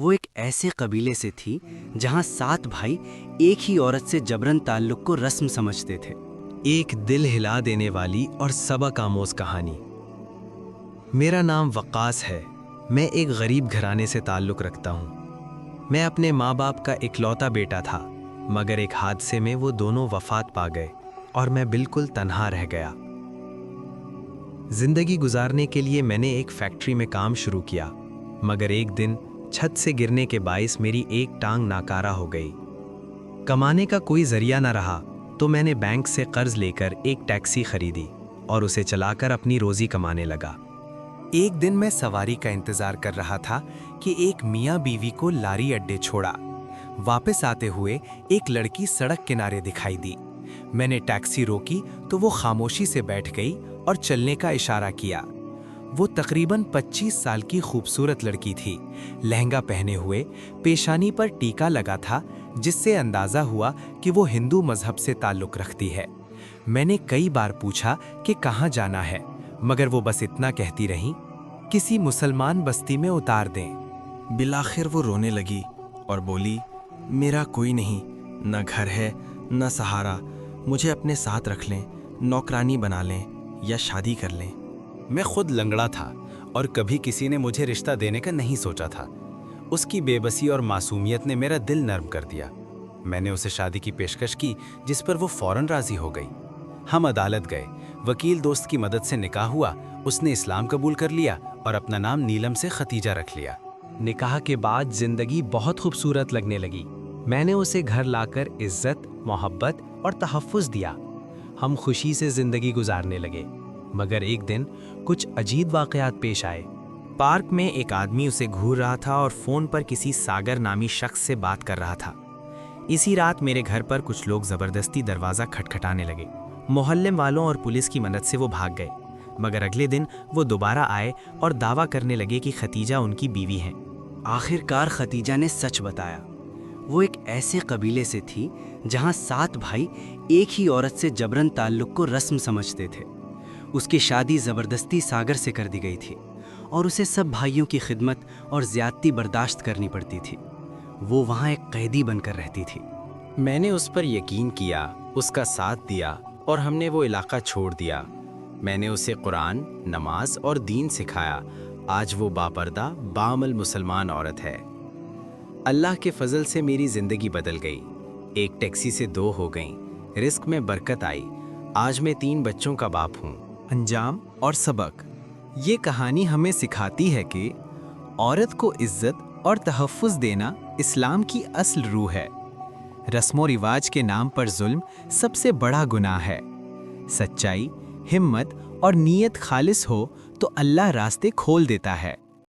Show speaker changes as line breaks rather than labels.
وہ ایک ایسے قبیلے سے تھی جہاں 7 بھائی ایک ہی عورت سے جبرن تعلق کو رسم سمجھتے تھے۔
ایک دل ہلا دینے والی اور سبق آموز کہانی۔ میرا نام وقاص ہے۔ میں ایک غریب گھرانے سے تعلق رکھتا ہوں۔ میں اپنے ماں باپ کا اکلوتا بیٹا تھا، مگر ایک حادثے میں وہ دونوں وفات پا گئے اور میں بالکل تنہا رہ گیا۔ زندگی گزارنے کے لیے میں نے ایک فیکٹری میں کام شروع کیا، مگر ایک دن چھت سے گرنے کے باعث میری ایک ٹانگ ناکارہ ہو گئی۔ کمانے کا کوئی ذریعہ نہ رہا تو میں نے بینک سے قرض لے کر ایک ٹیکسی خریدی اور اسے چلا کر اپنی روزی کمانے لگا۔ ایک دن میں سواری کا انتظار کر رہا تھا کہ ایک میاں بیوی کو لاری اڈے چھوڑا۔ واپس آتے ہوئے ایک لڑکی سڑک کنارے دکھائی دی۔ میں نے ٹیکسی روکی تو وہ خاموشی سے بیٹھ گئی اور چلنے کا اشارہ کیا۔ وہ تقریباً 25 سال کی خوبصورت لڑکی تھی، لہنگا پہنے ہوئے، پیشانی پر ٹیکا لگا تھا جس سے اندازہ ہوا کہ وہ ہندو مذہب سے تعلق رکھتی ہے۔ میں نے کئی بار پوچھا کہ کہاں جانا ہے، مگر وہ بس اتنا کہتی رہیں، کسی مسلمان بستی میں اتار دیں۔ بالآخر وہ رونے لگی اور بولی، میرا کوئی نہیں، نہ گھر ہے نہ سہارا، مجھے اپنے ساتھ رکھ لیں، نوکرانی بنا لیں یا شادی کر لیں۔
میں خود لنگڑا تھا اور کبھی کسی نے مجھے رشتہ دینے کا نہیں سوچا تھا۔ اس کی بے بسی اور معصومیت نے میرا دل نرم کر دیا۔ میں نے اسے شادی کی پیشکش کی جس پر وہ فوراً راضی ہو گئی۔ ہم عدالت گئے، وکیل دوست کی مدد سے نکاح ہوا، اس نے اسلام قبول کر لیا اور اپنا نام نیلم سے ختیجہ رکھ لیا۔
نکاح کے بعد زندگی بہت خوبصورت لگنے لگی۔ میں نے اسے گھر لا کر عزت، محبت اور تحفظ دیا۔ ہم خوشی سے زندگی گزارنے لگے، مگر ایک دن کچھ عجیب واقعات پیش آئے۔ پارک میں ایک آدمی اسے گھور رہا تھا اور فون پر کسی ساگر نامی شخص سے بات کر رہا تھا۔ اسی رات میرے گھر پر کچھ لوگ زبردستی دروازہ کھٹکھٹانے لگے۔ محلے والوں اور پولیس کی مدد سے وہ بھاگ گئے، مگر اگلے دن وہ دوبارہ آئے اور دعویٰ کرنے لگے کہ ختیجہ ان کی بیوی ہیں۔
آخر کار ختیجہ نے سچ بتایا۔ وہ ایک ایسے قبیلے سے تھی جہاں 7 بھائی ایک ہی عورت سے جبرن تعلق کو رسم سمجھتے تھے۔ اس کی شادی زبردستی ساگر سے کر دی گئی تھی اور اسے سب بھائیوں کی خدمت اور زیادتی برداشت کرنی پڑتی تھی۔ وہ وہاں ایک قیدی بن کر رہتی تھی۔
میں نے اس پر یقین کیا، اس کا ساتھ دیا اور ہم نے وہ علاقہ چھوڑ دیا۔ میں نے اسے قرآن، نماز اور دین سکھایا۔ آج وہ باپردہ، بعمل مسلمان عورت ہے۔ اللہ کے فضل سے میری زندگی بدل گئی۔ ایک ٹیکسی سے 2 ہو گئیں، رزق میں برکت آئی۔ آج میں 3 بچوں کا باپ ہوں۔
انجام اور سبق۔ یہ کہانی ہمیں سکھاتی ہے کہ عورت کو عزت اور تحفظ دینا اسلام کی اصل روح ہے۔ رسم و رواج کے نام پر ظلم سب سے بڑا گناہ ہے۔ سچائی، ہمت اور نیت خالص ہو تو اللہ راستے کھول دیتا ہے۔